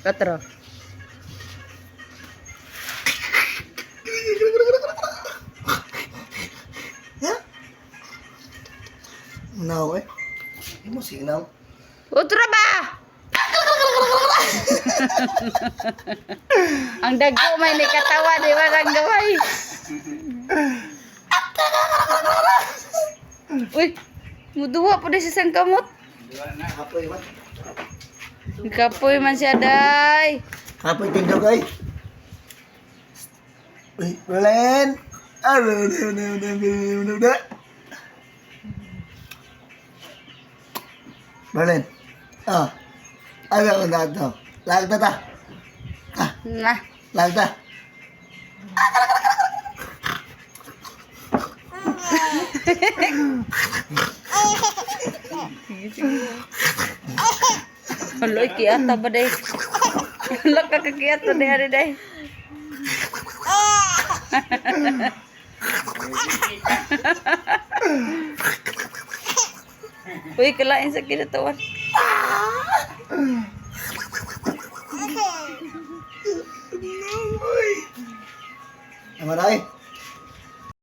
Katro. Now eh. Hindi mo sinaw. Utro ba? Ang dagko may ni katawa, di ba ang gaway? Uy, muduwa po di sa isang kamot. Kapoy ba? Kapoy man siya, day. Kapoy tindog ay. Uy, Belen. Belen. Ah. Ano ko na ito? Lagda ta. Nah, Lagda. haloy kiyata ba day? Halo kakakiyat ba day, ari day? Uy, kalain sa kinatawan. Amaray.